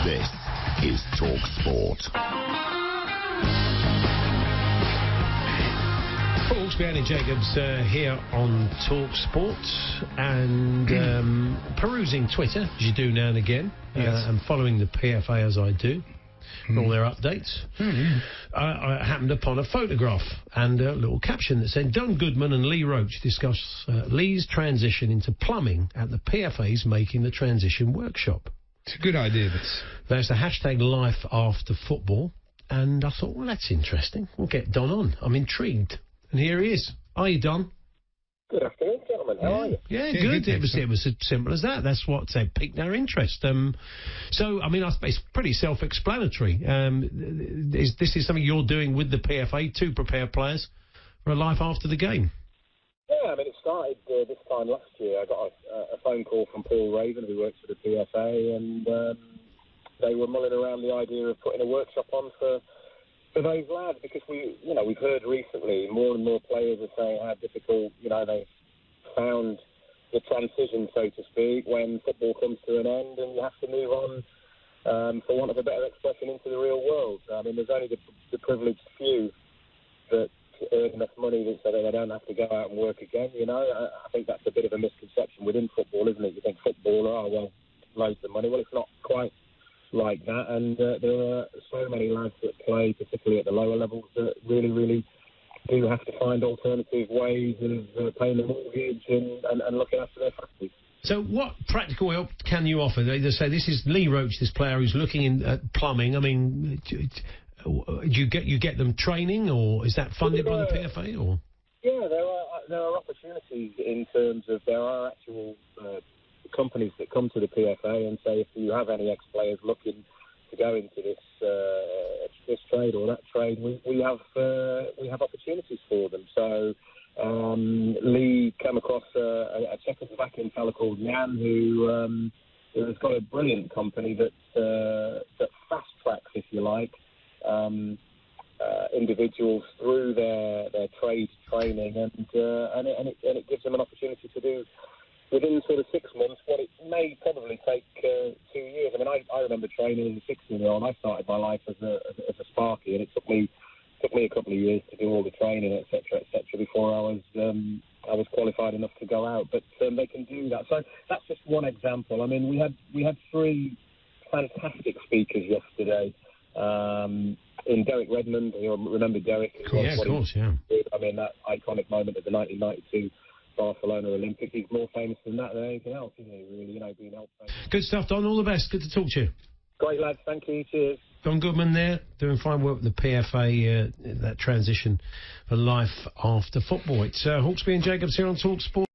This is Talksport. Hawksby and Jacobs here on Talksport and perusing Twitter, as you do now and again, and following the PFA as I do, all their updates. I happened upon a photograph and a little caption that said, Don Goodman and Lee Roach discuss Lee's transition into plumbing at the PFA's Making the Transition workshop. It's a good idea, but There's the hashtag Life After Football, and I thought, well, that's interesting. We'll get Don on. I'm intrigued. And here he is. Are you, Don? Good afternoon, gentlemen. How are you? Yeah, good. It was as simple as that. That's what piqued our interest. So, I mean, it's pretty self-explanatory. This is something you're doing with the PFA to prepare players for a life after the game. Yeah, I mean, it started this time last year. I got a phone call from Paul Raven, who works for the PFA, and they were mulling around the idea of putting a workshop on for those lads, because we've heard recently more and more players are saying how difficult, they've found the transition, so to speak, when football comes to an end and you have to move on, for want of a better expression, into the real world. I mean, there's only the privileged few that earn enough money so that they don't have to go out and work again, I think that's a bit of a misconception within football, isn't it? You think football, loads of money. Well, it's not quite like that, and there are so many lads that play, particularly at the lower levels, that really, really do have to find alternative ways of paying the mortgage and looking after their families. So what practical help can you offer? They say this is Lee Roach, this player who's looking at plumbing. I mean, you get them training, or is that funded by the PFA? Or yeah, there are opportunities in terms of there are actual companies that come to the PFA and say, if you have any ex-players looking to go into this trade or that trade, we have opportunities for them. So Lee came across a Czechoslovakian fellow called Jan, who has got a brilliant company that fast tracks, if you like, individuals through their trade training, and it gives them an opportunity to do within sort of 6 months what it may probably take 2 years. I mean, I remember training as a 16-year-old. I started my life as a sparky, and it took me a couple of years to do all the training, etc., before I was qualified enough to go out. But they can do that. So that's just one example. I mean, we had 3 fantastic speakers yesterday. In Derek Redmond, you remember Derek? Yeah, of course, yeah. I mean, that iconic moment of the 1992 Barcelona Olympics. He's more famous than that than anything else, isn't he, really, being helpful. Good stuff, Don. All the best. Good to talk to you. Great, lads. Thank you. Cheers. Don Goodman there, doing fine work with the PFA, that transition for life after football. It's Hawksby and Jacobs here on Talksport.